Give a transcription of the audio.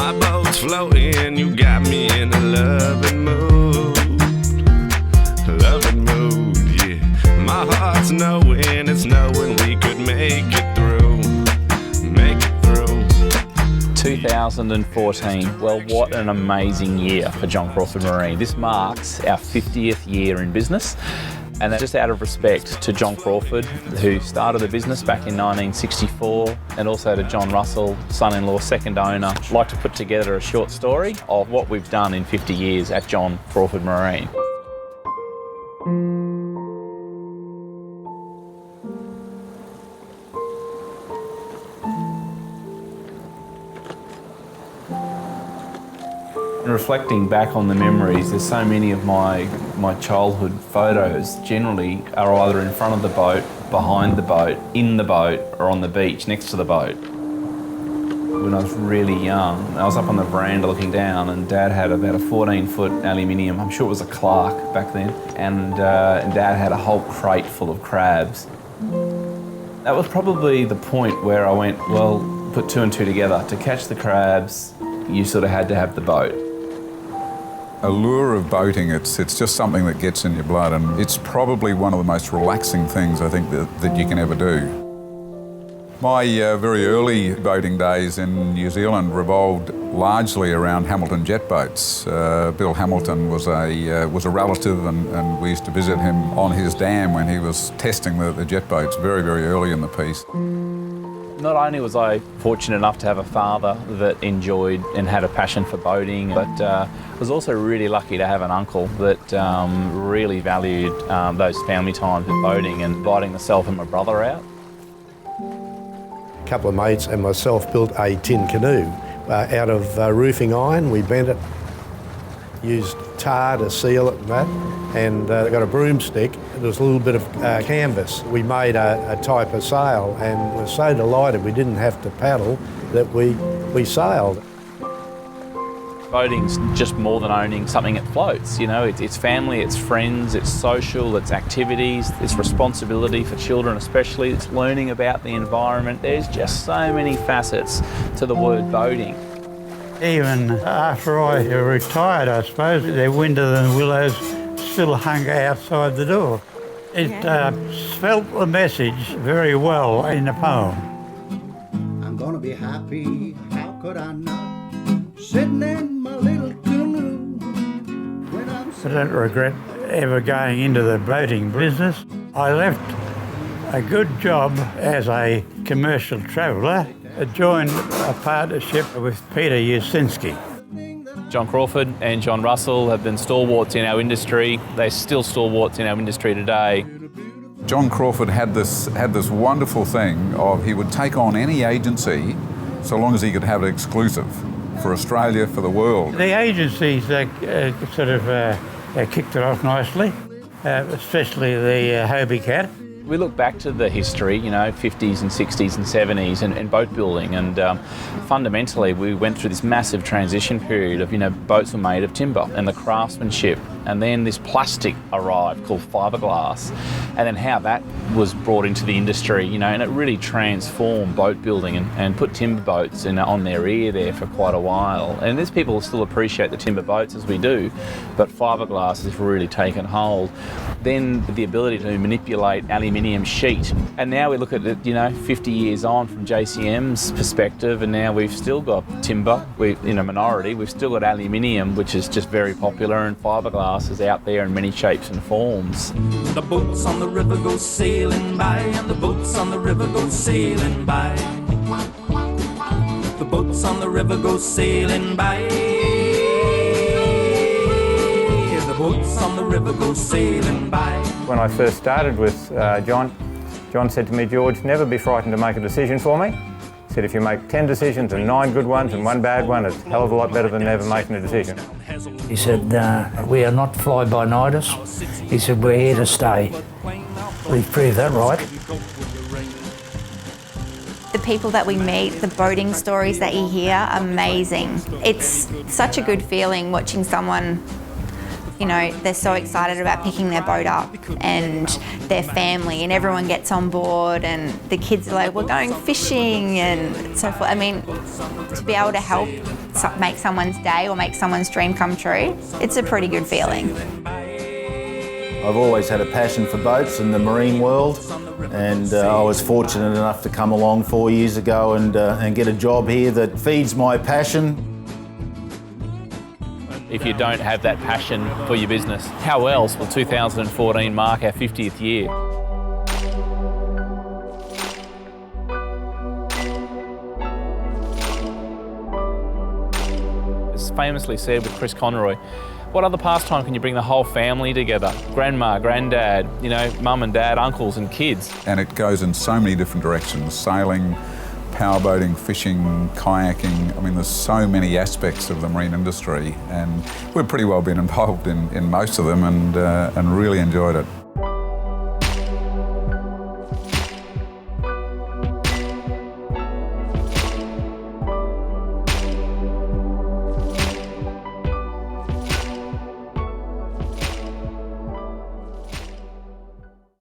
My boat's floating, you got me in a loving mood. Loving mood, yeah. My heart's knowing, it's knowing we could make it through. Make it through. 2014, well, what an amazing year for John Crawford Marine. This marks our 50th year in business, and just out of respect to John Crawford, who started the business back in 1964, and also to John Russell, son-in-law, second owner, I'd like to put together a short story of what we've done in 50 years at John Crawford Marine. Reflecting back on the memories, there's so many of my childhood photos generally are either in front of the boat, behind the boat, in the boat, or on the beach next to the boat. When I was really young, I was up on the veranda looking down, and Dad had about a 14-foot aluminium, I'm sure it was a Clark back then, and Dad had a whole crate full of crabs. That was probably the point where I went, well, put two and two together. To catch the crabs, you sort of had to have the boat. Allure of boating, it's just something that gets in your blood, and it's probably one of the most relaxing things I think that you can ever do. My very early boating days in New Zealand revolved largely around Hamilton jet boats. Bill Hamilton was a relative, and we used to visit him on his dam when he was testing the jet boats very, very early in the piece. Not only was I fortunate enough to have a father that enjoyed and had a passion for boating, but I was also really lucky to have an uncle that really valued those family times with boating and inviting myself and my brother out. A couple of mates and myself built a tin canoe out of roofing iron. We bent it, used tar to seal it and that, and got a broomstick. There was a little bit of canvas. We made a type of sail and were so delighted we didn't have to paddle that we sailed. Boating's just more than owning something that floats, you know. It's family, it's friends, it's social, it's activities, it's responsibility for children especially, it's learning about the environment. There's just so many facets to the word boating. Even after I retired, I suppose, the windows and willows still hung outside the door. It spelt the message very well in the poem. I'm gonna be happy, how could I not? Sitting in my little canoe. I don't regret ever going into the boating business. I left a good job as a commercial traveller. I joined a partnership with Peter Usinski. John Crawford and John Russell have been stalwarts in our industry. They're still stalwarts in our industry today. John Crawford had this wonderful thing of he would take on any agency so long as he could have it exclusive for Australia, for the world. The agencies sort of kicked it off nicely, especially the Hobie Cat. We look back to the history, you know, 50s and 60s and 70s and boat building, and fundamentally we went through this massive transition period of, you know, boats were made of timber and the craftsmanship, and then this plastic arrived called fiberglass, and then how that was brought into the industry, you know, and it really transformed boat building and put timber boats on their ear there for quite a while. And there's people who still appreciate the timber boats as we do, but fiberglass has really taken hold. Then the ability to manipulate aluminium sheet. And now we look at it, you know, 50 years on from JCM's perspective, and now we've still got timber, in a minority, we've still got aluminium, which is just very popular, and fiberglass is out there in many shapes and forms. The boats on the river go sailing by, and the boats on the river go sailing by. The boats on the river go sailing by. The boats on the river go sailing by. When I first started with John said to me, "George, never be frightened to make a decision for me." He said, "If you make 10 decisions and 9 good ones and 1 bad one, it's a hell of a lot better than never making a decision." He said, "We are not fly-by-nighters." He said, "We're here to stay." We've proved that right. The people that we meet, the boating stories that you hear, amazing. It's such a good feeling watching someone, you know, they're so excited about picking their boat up and their family, and everyone gets on board, and the kids are like, "We're going fishing," and so forth. I mean, to be able to help make someone's day or make someone's dream come true, it's a pretty good feeling. I've always had a passion for boats and the marine world, and I was fortunate enough to come along 4 years ago and get a job here that feeds my passion. If you don't have that passion for your business, how else will 2014 mark our 50th year? It's famously said with Chris Conroy, what other pastime can you bring the whole family together? Grandma, granddad, you know, mum and dad, uncles and kids. And it goes in so many different directions: sailing, powerboating, fishing, kayaking. I mean, there's so many aspects of the marine industry, and we've pretty well been involved in most of them and really enjoyed it.